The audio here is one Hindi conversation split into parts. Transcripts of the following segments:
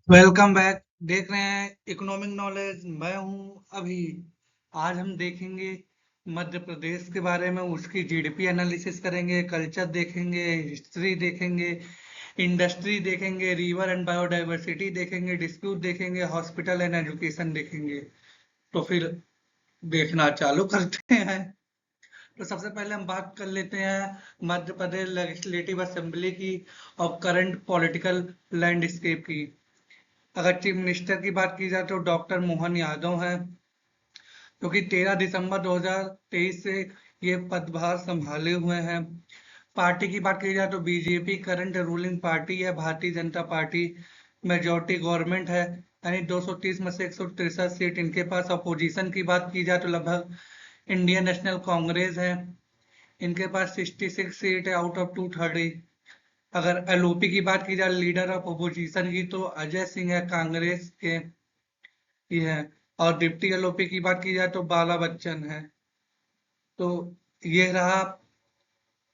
Welcome back. देख रहे हैं इकोनॉमिक नॉलेज। मैं हूं अभी। आज हम देखेंगे मध्य प्रदेश के बारे में, उसकी जीडीपी एनालिसिस करेंगे, कल्चर देखेंगे, हिस्ट्री देखेंगे, इंडस्ट्री देखेंगे, रिवर एंड बायोडाइवर्सिटी देखेंगे, डिस्प्यूट देखेंगे, हॉस्पिटल एंड एजुकेशन देखेंगे। तो फिर देखना चालू करते हैं। तो सबसे पहले हम बात कर लेते हैं मध्य प्रदेश लेजिस्लेटिव असेंबली की और करंट पॉलिटिकल लैंडस्केप की। अगर चीफ मिनिस्टर की बात की जाए तो डॉक्टर मोहन यादव हैं, क्योंकि 13 दिसंबर 2023 से ये पदभार संभाले हुए हैं। पार्टी की बात की जाए तो बीजेपी करंट रूलिंग पार्टी है, Bharatiya Janata party majority government है, यानी 230 में से 163 सीट इनके पास। अपोजिशन की बात की जाए तो लगभग इंडियन नेशनल कांग्रेस है, इनके पास 66 सीट है आउट ऑफ 230। अगर एलओपी की बात की जाए, लीडर ऑफ अपोजिशन की, तो अजय सिंह है, कांग्रेस के ही है। और डिप्टी एलओपी की बात की जाए तो बाला बच्चन है। तो ये रहा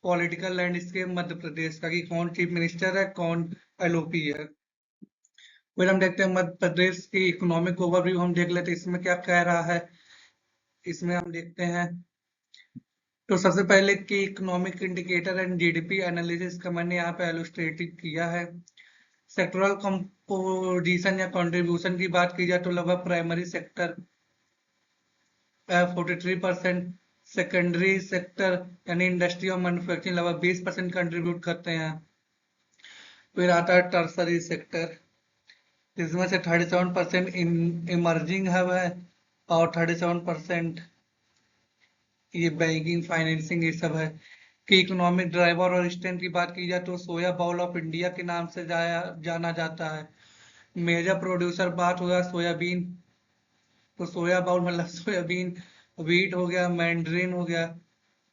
पॉलिटिकल लैंडस्केप मध्य प्रदेश का कि कौन चीफ मिनिस्टर है, कौन एलओपी है। फिर हम देखते हैं मध्य प्रदेश की इकोनॉमिक ओवरव्यू। हम देख लेते हैं इसमें क्या कह रहा है। इसमें हम देखते हैं तो सबसे पहले कि economic indicator and GDP analysis का मैंने यहाँ पे इलस्ट्रेटिव किया है। सेक्टरल कंपोजिशन या कंट्रीब्यूशन की बात की जाए तो लगभग प्राइमरी सेक्टर 43%, सेकेंडरी सेक्टर यानी इंडस्ट्री और मैन्युफैक्चरिंग लगभग 20% कंट्रीब्यूट करते हैं। फिर आता है टर्सरी सेक्टर, जिसमें से 37% इमर्जिंग हब है और 37% ये बैंकिंग फाइनेंसिंग ये सब है। कि इकोनॉमिक ड्राइवर और स्ट्रेंथ की बात की जाए तो सोया बाउल ऑफ इंडिया के नाम से जाना जाता है। मेजर प्रोड्यूसर बात होगा सोयाबीन, तो सोया बाउल मतलब सोयाबीन, वीट हो गया, मैंड्रीन हो गया।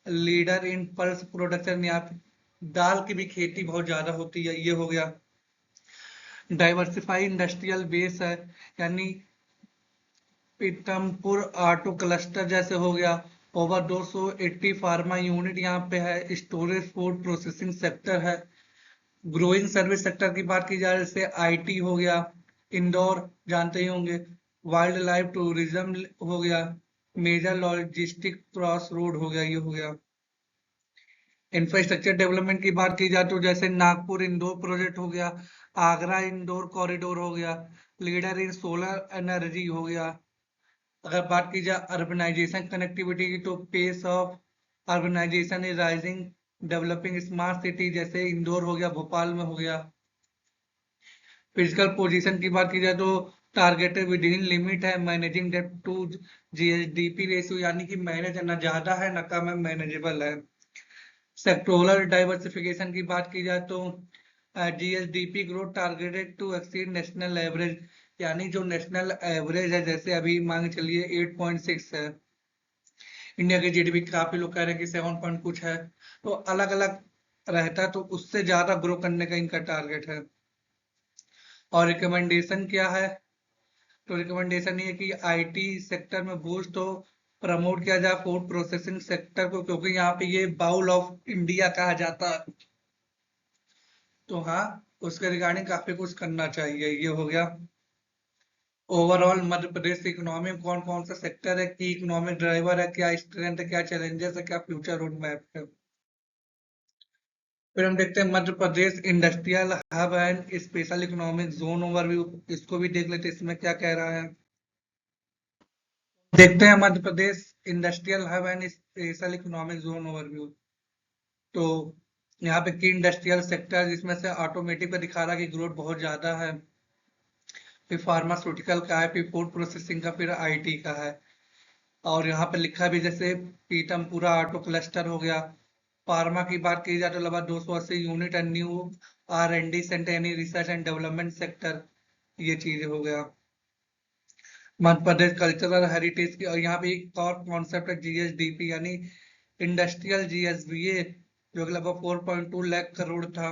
लीडर इन पल्स प्रोडक्शन, यहाँ पे दाल की भी खेती बहुत ज्यादा होती है, ये हो गया। डाइवर्सिफाई इंडस्ट्रियल बेस है, यानी पीतमपुर ऑटो क्लस्टर जैसे हो गया। ओवर 280 फार्मा यूनिट यहाँ पे है। स्टोरेज फूड प्रोसेसिंग सेक्टर है। ग्रोइंग सर्विस सेक्टर की बात की जाए जैसे आईटी हो गया, इंदौर जानते ही होंगे, वाइल्ड लाइफ टूरिज्म हो गया, मेजर लॉजिस्टिक क्रॉस रोड हो गया, ये हो गया। इंफ्रास्ट्रक्चर डेवलपमेंट की बात की जाए तो जैसे नागपुर इंदौर प्रोजेक्ट हो गया, आगरा इंदौर कॉरिडोर हो गया, लीडर इन सोलर एनर्जी हो गया। अगर बात की जाए अर्बनाइजेशन कनेक्टिविटी की तो pace of urbanisation is rising, developing smart city जैसे इंदौर हो गया, भोपाल में हो गया। फिजिकल पोजीशन की बात की जाए तो टारगेटेड विद इन लिमिट है, managing debt to GSDP ratio, यानी कि मैनेज न ज्यादा है न कम है, मैनेजेबल है। सेक्टोरल डाइवर्सिफिकेशन की बात की जाए तो GSDP growth targeted to exceed national average, यानी जो नेशनल एवरेज है, जैसे अभी मान के चलिए 8.6 है। इंडिया की जीडीपी काफी लोग कह रहे हैं कि 7 पॉइंट कुछ है, तो अलग अलग रहता है, तो उससे ज्यादा ग्रो करने का इनका टारगेट है। और रिकमेंडेशन क्या है, तो रिकमेंडेशन ये है कि आईटी सेक्टर में बूस्ट हो, प्रमोट किया जाए फूड प्रोसेसिंग सेक्टर को, क्योंकि यहाँ पे ये बाउल ऑफ इंडिया कहा जाता है। तो हाँ, उसके रिगार्डिंग काफी कुछ करना चाहिए, ये हो गया। ओवरऑल मध्य प्रदेश की इकोनॉमी में कौन कौन सा सेक्टर है, की इकोनॉमिक ड्राइवर है, क्या स्ट्रेंथ है, क्या चैलेंजेस है, क्या फ्यूचर रोड मैप है। फिर हम देखते हैं Madhya Pradesh industrial hub and special economic zone overview, इसको भी देख लेते हैं इसमें क्या कह रहा है। देखते हैं Madhya Pradesh industrial hub and special economic zone overview. तो यहाँ पे की इंडस्ट्रियल सेक्टर, जिसमें से ऑटोमेटिक पे दिखा रहा है कि ग्रोथ बहुत ज्यादा है। फिर फार्मास्यूटिकल का है, फिर फूड प्रोसेसिंग का, फिर आईटी का है। और यहाँ पे लिखा भी जैसे पीतमपुरा ऑटो क्लस्टर हो गया। फार्मा की बात की जाए तो लगभग 280 unit and new R&D centre यानी रिसर्च एंड डेवलपमेंट सेक्टर, ये चीज हो गया। मध्य प्रदेश कल्चरल हेरिटेज की, और यहाँ पे एक और कॉन्सेप्ट है जीएसडीपी, यानी इंडस्ट्रियल जीएसबीए, जो कि लगभग 4.2 लाख करोड़ था।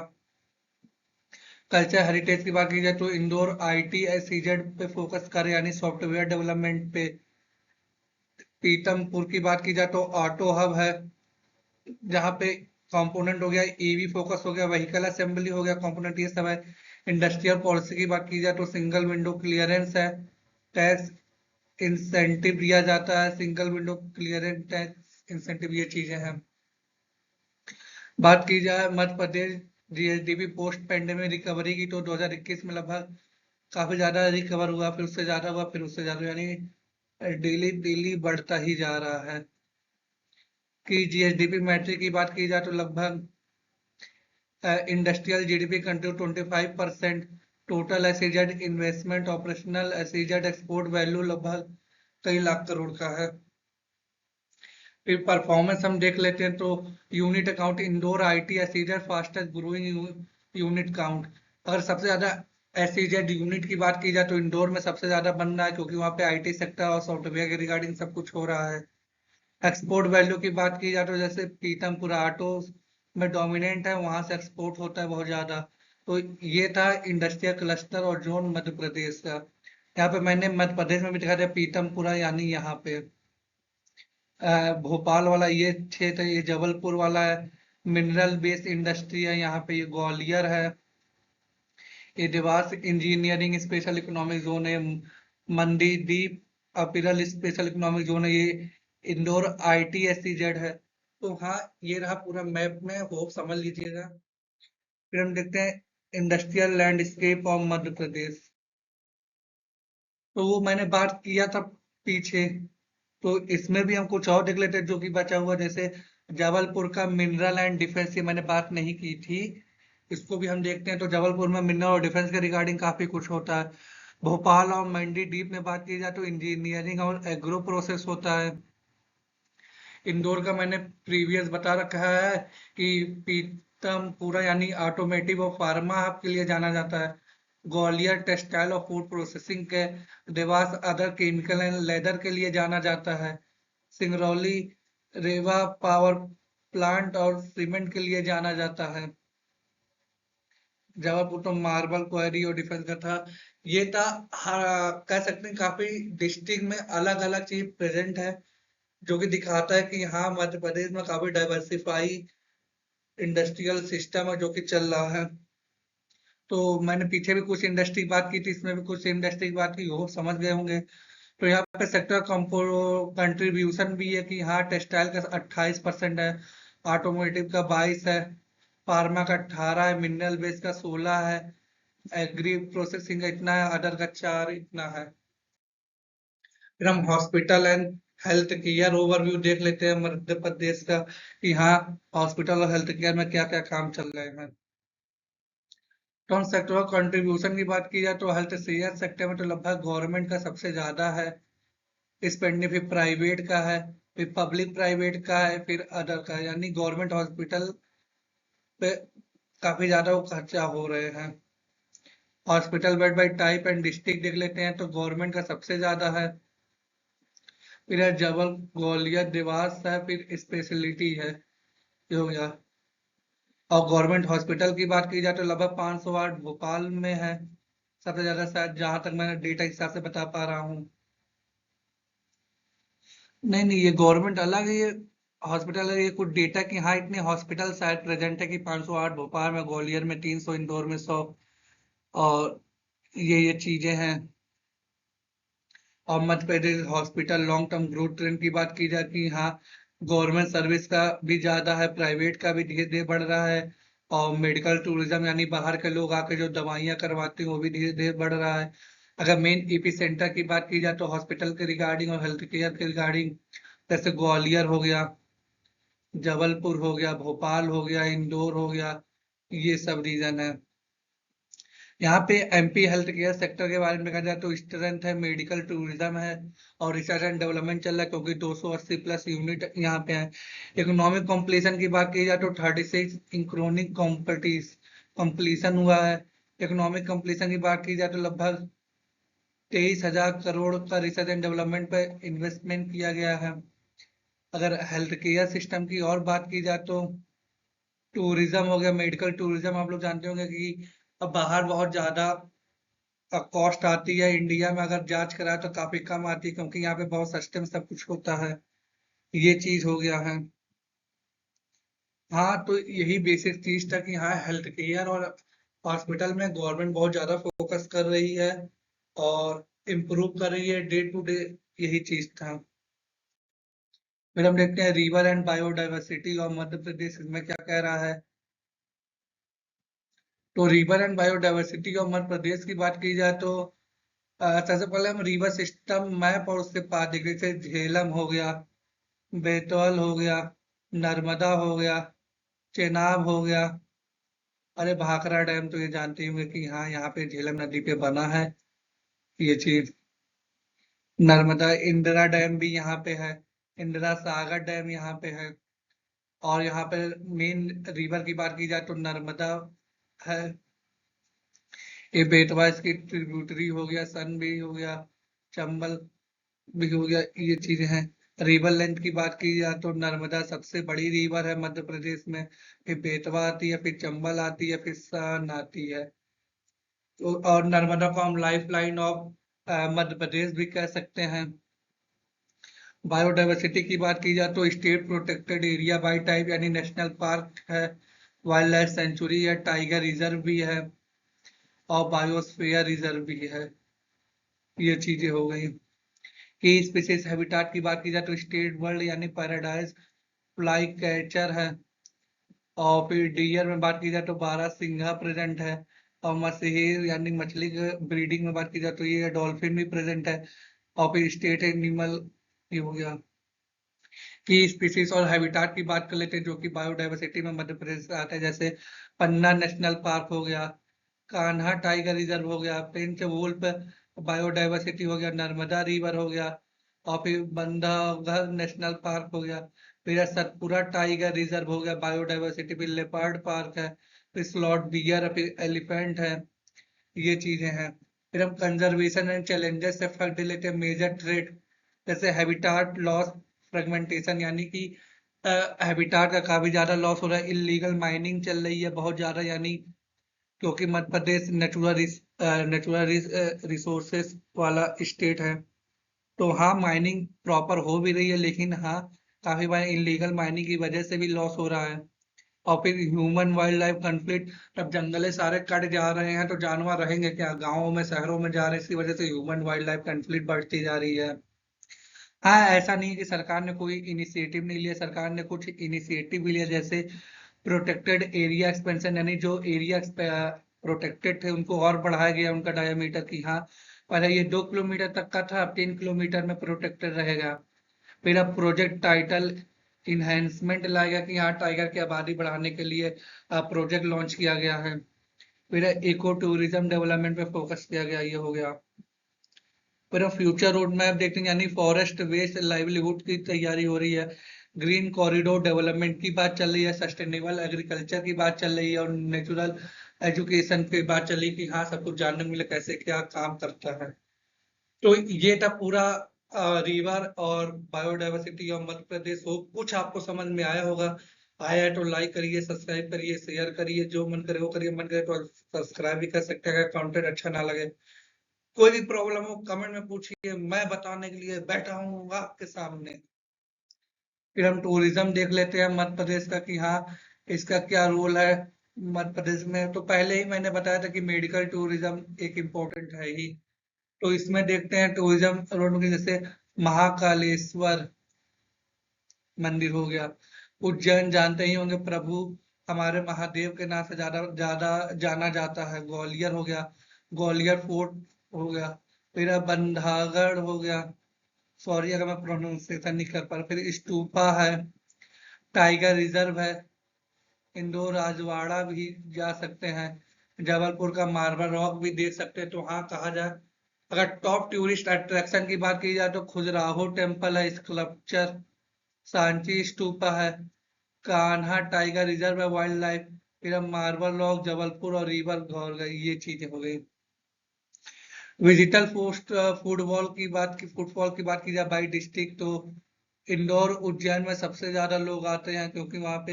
कल्चर हेरिटेज की बात की जाए तो इंदौर आईटी SEZ पे फोकस करे, यानी सॉफ्टवेयर डेवलपमेंट पे। पीतमपुर की बात की जाए तो ऑटो हब है, जहाँ पे कंपोनेंट हो गया ईवी फोकस हो गया, व्हीकल असेंबली हो गया, कंपोनेंट ये सब है। इंडस्ट्रियल पॉलिसी की बात की जाए तो सिंगल विंडो क्लियरेंस है, टैक्स इंसेंटिव दिया जाता है, single window clearance, tax incentive, ये चीजें हैं। बात की जाए Madhya Pradesh GSDP post pandemic recovery की, तो 2021 में लगभग काफी ज्यादा रिकवर हुआ, फिर उससे ज्यादा हुआ, फिर उससे ज्यादा, यानी डेली डेली बढ़ता ही जा रहा है। कि जीएसडीपी मैट्रिक की बात की जाए तो लगभग industrial GDP contribute 25%, total SEZ investment, operational SEZ export value लगभग कई लाख करोड़ का है। फिर परफॉर्मेंस हम देख लेते हैं तो unit account indoor IT SEZ fastest growing unit count. अगर सबसे ज्यादा एसईजेड यूनिट की बात की जाए तो इंडोर में सबसे ज्यादा बन रहा है, क्योंकि वहाँ पे आईटी सेक्टर और सॉफ्टवेयर के रिगार्डिंग सब कुछ हो रहा है। एक्सपोर्ट वैल्यू की बात की जाए तो जैसे पीतमपुरा ऑटो में डोमिनेंट है, वहां से एक्सपोर्ट होता है बहुत ज्यादा। तो ये था इंडस्ट्रियल क्लस्टर और जोन मध्य प्रदेश का। यहाँ पे मैंने मध्य प्रदेश में भी दिखा दिया पीतमपुरा, यानी यहाँ पे भोपाल वाला ये क्षेत्र है, ये जबलपुर वाला है, मिनरल बेस्ड इंडस्ट्री है यहाँ पे, ये ग्वालियर है, ये Dewas engineering special economic zone है, मंदीदीप अपिरल स्पेशल इकोनॉमिक जोन है, ये इंदौर आईटी एसईजेड है। तो हाँ, ये रहा पूरा मैप में, होप समझ लीजिएगा। फिर हम देखते हैं industrial landscape of Madhya Pradesh. तो वो मैंने बात किया था पीछे, तो इसमें भी हम कुछ और देख लेते हैं जो कि बचा हुआ, जैसे जबलपुर का मिनरल एंड डिफेंस, ये मैंने बात नहीं की थी, इसको भी हम देखते हैं। तो जबलपुर में मिनरल और डिफेंस के रिगार्डिंग काफी कुछ होता है। भोपाल और मंडी डीप में बात की जाए तो इंजीनियरिंग और एग्रो प्रोसेस होता है। इंदौर का मैंने प्रीवियस बता रखा है कि पीतमपुरा यानी ऑटोमेटिव और फार्मा हब के लिए जाना जाता है। ग्वालियर टेक्सटाइल और फूड प्रोसेसिंग के, Dewas other chemical and leather के लिए जाना जाता है। सिंगरौली रेवा पावर प्लांट और सीमेंट के लिए जाना जाता है। जबलपुर तो मार्बल क्वारी और डिफेंस का था। ये था, कह सकते हैं काफी डिस्ट्रिक्ट में अलग अलग चीज प्रेजेंट है, जो कि दिखाता है कि हाँ, मध्य प्रदेश में काफी डाइवर्सिफाई इंडस्ट्रियल सिस्टम है जो कि चल रहा है। तो मैंने पीछे भी कुछ इंडस्ट्री की बात की थी, इसमें भी कुछ इंडस्ट्री की बात की, वो समझ गए होंगे। तो यहाँ पे सेक्टर कंट्रीब्यूशन भी है कि हाँ, टेक्सटाइल का 28% है, ऑटोमोटिव का 22 है, फार्मा का 18 है, मिनरल बेस का 16 है, एग्री प्रोसेसिंग का इतना है, अदर का 4 इतना है। फिर हम hospital and health care overview देख लेते हैं मध्य प्रदेश का कि हाँ, हॉस्पिटल और हेल्थ केयर में क्या क्या काम चल रहे हैं। तो हम सेक्टर कंट्रीब्यूशन की बात की जाए तो हेल्थ केयर सेक्टर में तो लगभग गवर्नमेंट का सबसे ज्यादा है स्पेंडिंग, फिर प्राइवेट का है, फिर पब्लिक प्राइवेट का है, फिर अदर का है। यानी गवर्नमेंट हॉस्पिटल पे काफी ज्यादा वो खर्चा हो रहे हैं। Hospital bed by type and district देख लेते हैं तो गवर्नमेंट का सबसे ज्यादा है, फिर है जबल ग्वालियर देवास है, फिर स्पेशलिटी है, ये हो गया। और गवर्नमेंट हॉस्पिटल की बात की जाए तो लगभग 508 भोपाल में है सबसे ज्यादा, शायद जहां तक मैं डेटा के हिसाब से बता पा रहा हूँ। नहीं नहीं, ये गवर्नमेंट अलग है, ये हॉस्पिटल है। ये कुछ डेटा कि हाँ, इतने हॉस्पिटल शायद प्रेजेंट है कि 508 भोपाल में, ग्वालियर में 300, इंदौर में 100, और ये चीजें हैं। और Madhya Pradesh hospital long term growth trend की बात की जाए कि हाँ, गवर्नमेंट सर्विस का भी ज्यादा है, प्राइवेट का भी धीरे धीरे बढ़ रहा है, और मेडिकल टूरिज्म यानी बाहर के लोग आके जो दवाइयाँ करवाते हैं वो भी धीरे धीरे बढ़ रहा है। अगर मेन ईपी सेंटर की बात की जाए तो हॉस्पिटल के रिगार्डिंग और हेल्थ केयर के रिगार्डिंग, जैसे ग्वालियर हो गया, जबलपुर हो गया, भोपाल हो गया, इंदौर हो गया, ये सब रीजन है। यहाँ पे एमपी हेल्थ केयर सेक्टर के बारे में कहा जाए तो स्ट्रेंथ है, मेडिकल टूरिज्म है, और रिसर्च एंड डेवलपमेंट चल रहा है, क्योंकि 280 प्लस यूनिट यहाँ पे है। इकोनॉमिक कॉम्प्लीशन की बात की जाए तो 36 इकोनॉमिक कॉम्प्लीशन हुआ है। इकोनॉमिक कॉम्प्लीशन की बात की जाए तो लगभग 23,000 करोड़ का रिसर्च एंड डेवलपमेंट पे इन्वेस्टमेंट किया गया है। अगर हेल्थ केयर सिस्टम की और बात की जाए तो टूरिज्म हो गया, मेडिकल टूरिज्म, आप लोग जानते होंगे कि अब बाहर बहुत ज्यादा कॉस्ट आती है, इंडिया में अगर जांच कराए तो काफी कम आती है, क्योंकि यहाँ पे बहुत सस्ते में सब कुछ होता है। ये चीज हो गया है। हाँ, तो यही बेसिक चीज था कि हाँ, हेल्थ केयर और हॉस्पिटल में गवर्नमेंट बहुत ज्यादा फोकस कर रही है और इम्प्रूव कर रही है डे टू डे, यही चीज था। फिर हम देखते हैं रिवर एंड बायोडाइवर्सिटी और मध्य प्रदेश इसमें क्या कह रहा है। तो रिवर एंड बायोडाइवर्सिटी और मध्य प्रदेश की बात की जाए तो सबसे पहले हम रिवर सिस्टम मैप और उसके पास देख रहे थे। झेलम हो गया, बेतौल हो गया, नर्मदा हो गया, चेनाब हो गया। अरे भाखड़ा डैम तो ये जानते होंगे कि हाँ यहाँ पे झेलम नदी पे बना है ये चीज। नर्मदा इंदिरा डैम भी यहाँ पे है, इंदिरा सागर डैम यहाँ पे है। और यहाँ पे मेन रिवर की बात की जाए तो नर्मदा है। ये बेतवा इसकी ट्रिब्यूटरी हो गया, सन भी हो गया, चंबल भी हो गया, ये चीजें हैं। रिवर लेंथ की बात की जाए तो नर्मदा सबसे बड़ी रिवर है मध्य प्रदेश में, फिर बेतवा आती है, फिर चंबल आती है, फिर सन आती है। तो और नर्मदा को हम life line of Madhya Pradesh भी कह सकते हैं। बायोडाइवर्सिटी की बात की जाए तो state protected area by type यानी नेशनल पार्क है, वाइल्ड लाइफ सेंचुरी है, टाइगर रिजर्व भी है और बायोस्फीयर रिजर्व भी है। ये चीजें हो गई। की स्पीसीज हैबिटाट की बात की जाए तो स्टेट वर्ल्ड यानी पैराडाइज फ्लाई कैचर है। और फिर डियर में बात की जाए तो 12 सिंघा प्रेजेंट है। और मछली यानी मछली ब्रीडिंग में बात की जाए तो ये डॉल्फिन भी प्रेजेंट है। और फिर स्टेट एनिमल ये हो गया। की स्पीसीज और हैबिटाट की बात कर लेते हैं जो कि बायोडाइवर्सिटी में मध्य प्रदेश आता है, जैसे पन्ना नेशनल पार्क हो गया, कान्हा टाइगर रिजर्व हो गया, पेंच वुल्फ बायोडाइवर्सिटी हो गया, नर्मदा रिवर हो गया, और फिर बंधवगढ़ नेशनल पार्क हो गया, फिर सतपुरा टाइगर रिजर्व हो गया बायोडाइवर्सिटी, फिर लेपर्ड पार्क है, फिर स्लॉट डियर, फिर एलिफेंट है, ये चीजें हैं। फिर हम कंजर्वेशन एंड चैलेंजेस से फर्क लेते हैं। मेजर थ्रेट जैसे हैबिटाट लॉस, फ्रेगमेंटेशन यानी कि हैबिटाट का काफी ज्यादा लॉस हो रहा है, इलीगल माइनिंग चल रही है बहुत ज्यादा, यानी क्योंकि मध्य प्रदेश नेचुरल रिसोर्सेस वाला स्टेट है। तो हाँ माइनिंग प्रॉपर हो भी रही है, लेकिन हाँ काफी बार इलीगल माइनिंग की वजह से भी लॉस हो रहा है। और फिर ह्यूमन वाइल्ड लाइफ कॉन्फ्लिक्ट, अब जंगले सारे कट जा रहे हैं तो जानवर रहेंगे क्या, गाँवों में शहरों में जा रहे हैं, इसकी वजह से ह्यूमन वाइल्ड लाइफ कॉन्फ्लिक्ट बढ़ती जा रही है। हाँ ऐसा नहीं है कि सरकार ने कोई इनिशिएटिव नहीं लिया, सरकार ने कुछ इनिशिएटिव भी लिया, जैसे प्रोटेक्टेड एरिया एक्सपेंशन, यानी जो एरिया प्रोटेक्टेड थे उनको और बढ़ाया गया उनका डायमीटर की। हाँ पहले ये 2 किलोमीटर तक का था, अब 3 किलोमीटर में प्रोटेक्टेड रहेगा। फिर अब प्रोजेक्ट टाइटल इन्हेंसमेंट लाया गया कि हाँ टाइगर की आबादी बढ़ाने के लिए प्रोजेक्ट लॉन्च किया गया है। फिर इको टूरिज्म डेवलपमेंट पे फोकस किया गया, ये हो गया। फिर हम फ्यूचर रोड मैप देखते हैं, यानी फॉरेस्ट वेस्ट लाइवलीहुड की तैयारी हो रही है, ग्रीन कॉरिडोर डेवलपमेंट की बात चल रही है, सस्टेनेबल एग्रीकल्चर की बात चल रही है, और नेचुरल एजुकेशन की बात चल रही है कि हाँ सब कुछ जानने को मिले कैसे क्या काम करता है। तो ये था पूरा रिवर और बायोडाइवर्सिटी और मध्य प्रदेश हो, कुछ आपको समझ में आया होगा। आया है तो लाइक करिए, सब्सक्राइब करिए, शेयर करिए, जो मन करे वो करिए, मन करे तो सब्सक्राइब भी कर सकते हैं अगर कंटेंट अच्छा ना लगे। कोई भी प्रॉब्लम हो कमेंट में पूछिए, मैं बताने के लिए बैठा हूँ आपके सामने। फिर हम टूरिज्म देख लेते हैं मध्य प्रदेश का कि हाँ इसका क्या रोल है मध्य प्रदेश में। तो पहले ही मैंने बताया था कि मेडिकल टूरिज्म एक इम्पोर्टेंट है ही। तो इसमें देखते हैं टूरिज्म रोड में, जैसे महाकालेश्वर मंदिर हो गया, उज्जैन जानते ही होंगे प्रभु हमारे महादेव के नाम से ज्यादा ज्यादा जाना जाता है। ग्वालियर हो गया, ग्वालियर फोर्ट हो गया। फिर बंधागढ़ हो गया, सॉरी अगर मैं प्रोनाउंसिएशन नहीं कर पा रहा। फिर स्तूपा है, टाइगर रिजर्व है, इंदौर राजवाड़ा भी जा सकते हैं, जबलपुर का मार्बल रॉक भी देख सकते हैं। तो हाँ कहा जाए अगर टॉप टूरिस्ट अट्रैक्शन की बात की जाए तो खजुराहो टेम्पल है, स्कल्पचर, सांची स्तूपा है, कान्हा टाइगर रिजर्व है वाइल्ड लाइफ, फिर हम मार्बल रॉक, जबलपुर और रिवर घोरगा, ये चीजें हो गई। विजिटल पोस्ट फुटबॉल की बात की जाए बाई डिस्ट्रिक्ट तो इंदौर उज्जैन में सबसे ज्यादा लोग आते हैं, क्योंकि वहां पे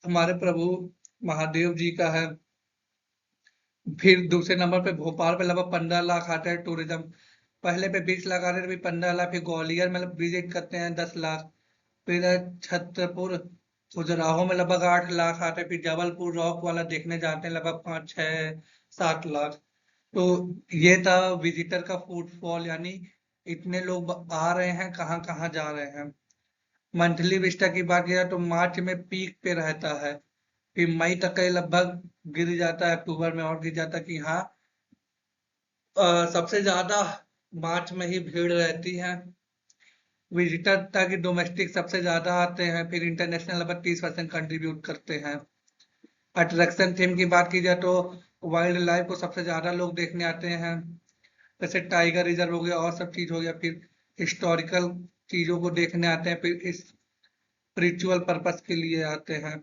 हमारे प्रभु महादेव जी का है। फिर दूसरे नंबर पे भोपाल पे लगभग 15 लाख आते हैं टूरिज्म, पहले पे 20 लाख आते थे, फिर 15 लाख। फिर ग्वालियर में विजिट करते हैं 10 लाख। फिर छतरपुर खजुराहो में लगभग 8 लाख आते हैं, फिर जबलपुर रॉक वाला देखने जाते हैं लगभग 5, 6, 7 लाख। तो ये था विजिटर का फुटफॉल, यानी इतने लोग आ रहे हैं, कहाँ कहाँ जा रहे हैं। मंथली विजिटर की बात किया तो मार्च में पीक पे रहता है, फिर मई तक का ये लगभग गिर जाता है, अक्टूबर में और गिर जाता है कि हाँ सबसे ज्यादा मार्च में ही भीड़ रहती है विजिटर, ताकि डोमेस्टिक सबसे ज्यादा आते हैं, फिर इंटरनेशनल लगभग 30% कंट्रीब्यूट करते हैं। अट्रैक्शन थीम की बात की जाए तो वाइल्ड लाइफ को सबसे ज्यादा लोग देखने आते हैं, जैसे टाइगर रिजर्व हो गया और सब चीज हो गया, फिर हिस्टोरिकल चीजों को देखने आते हैं, फिर इस स्पिरिचुअल पर्पस के लिए आते हैं।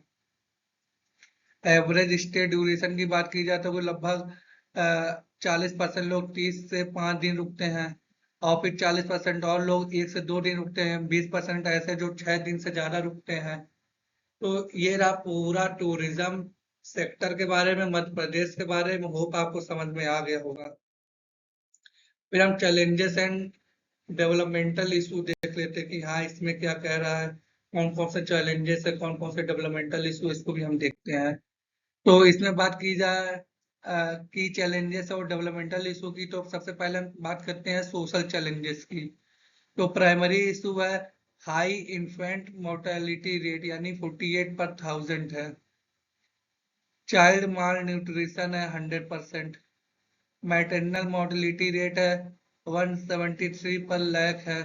एवरेज स्टे ड्यूरेशन की बात की जाए तो वो लगभग 40% लोग 30 से 5 दिन रुकते हैं, और फिर 40% और लोग 1 से 2 दिन रुकते हैं, 20% ऐसे जो 6 दिन से ज्यादा रुकते हैं। तो ये रहा पूरा टूरिज्म सेक्टर के बारे में, मध्य प्रदेश के बारे में। होप आपको समझ में आ गया होगा। फिर हम चैलेंजेस एंड डेवलपमेंटल इशू देख लेते हैं कि हाँ इसमें क्या कह रहा है, कौन कौन से चैलेंजेस है, कौन कौन से डेवलपमेंटल इशू, इसको भी हम देखते हैं। तो इसमें बात की जाए की चैलेंजेस और डेवलपमेंटल इशू की, तो सबसे पहले हम बात करते हैं सोशल चैलेंजेस की। तो प्राइमरी इशू है हाई इन्फेंट मोर्टेलिटी रेट, यानी 48/1000 है। चाइल्ड माल न्यूट्रिशन है 100%। मैटरनल मोर्टेलिटी रेट है 173/100,000 है।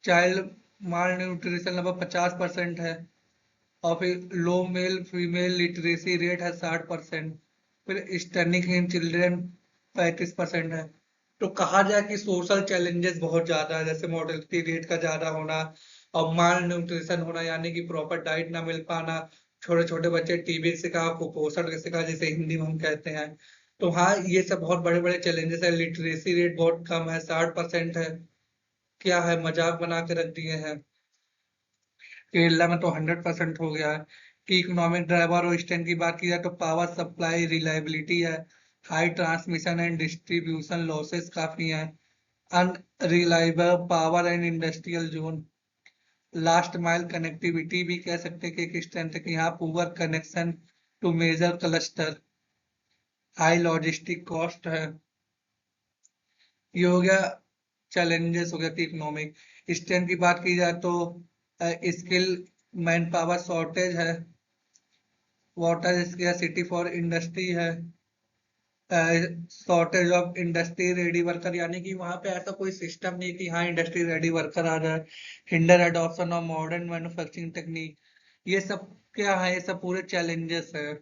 चाइल्ड माल न्यूट्रिशन लगभग 50% है। और फिर लो मेल फीमेल लिटरेसी रेट है 60%। फिर स्टनिंग इन चिल्ड्रन 35% है। तो कहा जाए कि सोशल चैलेंजेस बहुत ज्यादा है, जैसे मोर्टेलिटी रेट का ज्यादा होना और माल न्यूट्रिशन होना, यानी कि प्रॉपर डाइट ना मिल पाना, छोटे छोटे बच्चे टीबी का शिकार, कुपोषण का शिकार, जिसे हिंदी में हम कहते हैं। तो हाँ ये सब बहुत बड़े बड़े चैलेंजेस है। लिटरेसी रेट बहुत कम है, 60% है। क्या है, मजाक बना के रख दिए हैं। केरला में तो 100% हो गया है। कि इकोनॉमिक ड्राइवर और स्ट्रेंथ की बात की जाए तो पावर सप्लाई रिलायबिलिटी है, high transmission and distribution losses काफी हैं, unreliable power and industrial zone. Last mile connectivity भी कह सकते हैं कि एक स्ट्रेंथ है कि यहाँ poor connection to major cluster, high logistic cost है। ये हो गया चैलेंजेस, हो गया कि इकोनॉमिक। स्ट्रेंथ की बात की जाए तो स्किल मैन पावर शॉर्टेज है, वाटर स्केर्सिटी फॉर इंडस्ट्री है, shortage of industry ready worker, यानी कि वहां पे ऐसा कोई सिस्टम नहीं कि हाँ इंडस्ट्री रेडी वर्कर आ जाए। Hinder adoption of modern manufacturing technique, ये सब क्या है, ये सब पूरे चैलेंजेस है।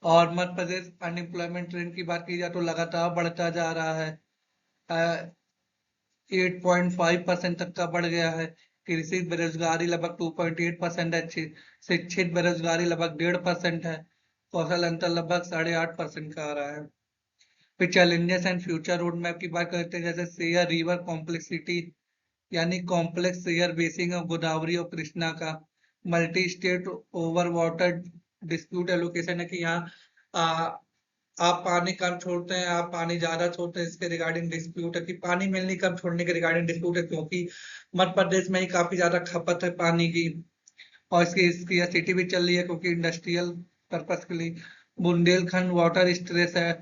और मध्य प्रदेश अनएम्प्लॉयमेंट रेट की बात की जाए तो लगातार बढ़ता जा रहा है, 8.5% तक का बढ़ गया है। कृषि बेरोजगारी लगभग 2.8% है, शिक्षित बेरोजगारी लगभग 1.5% है, कौशल अंतर लगभग 8.5% का आ रहा है। फिर challenges and future road map की बात करते हैं, जैसे शेयर रिवर कॉम्प्लेक्सिटी, यानी complex share basin of Godavari और कृष्णा का। Multi state over water dispute allocation है कि यहाँ आ, आप पानी कम छोड़ते हैं, आप पानी ज्यादा छोड़ते हैं, इसके रिगार्डिंग डिस्प्यूट है कि पानी मिलनी कम छोड़ने के रिगार्डिंग डिस्प्यूट है, क्योंकि मध्य प्रदेश में ही काफी ज्यादा खपत है पानी की, और इसकी सिटी भी चल रही है क्योंकि इंडस्ट्रियल पर्पस के लिए। बुंदेलखंड वाटर स्ट्रेस है,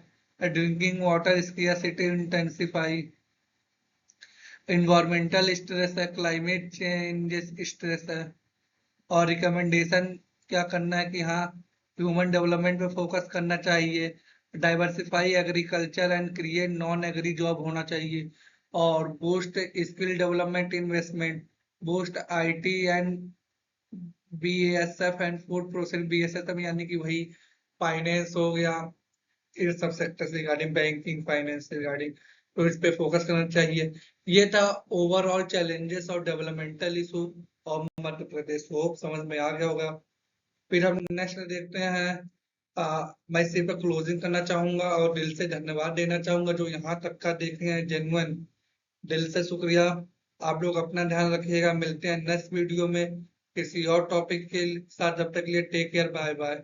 drinking water scarcity intensify. Environmental stress है, क्लाइमेट चेंज स्ट्रेस है। और रिकमेंडेशन क्या करना है कि हाँ ह्यूमन डेवलपमेंट पे फोकस करना चाहिए, diversify agriculture and create non agree job होना चाहिए, और boost skill development investment, boost IT and BSF and food process, BSF यानी कि वही फाइनेंस हो गया, इन सब sectors regarding banking finance regarding, तो इस पे फोकस करना चाहिए। ये था ओवरऑल चैलेंजेस और डेवलपमेंटल इशू और मध्य प्रदेश को समझ में आ गया होगा। फिर हम नेक्स्ट देखते हैं। मैं इसी पर क्लोजिंग करना चाहूंगा और दिल से धन्यवाद देना चाहूंगा जो यहाँ तक का देखे हैं, जेन्युइन दिल से शुक्रिया। आप लोग अपना ध्यान रखिएगा, मिलते हैं नेक्स्ट वीडियो में किसी और टॉपिक के साथ, जब तक के लिए टेक केयर, बाय बाय।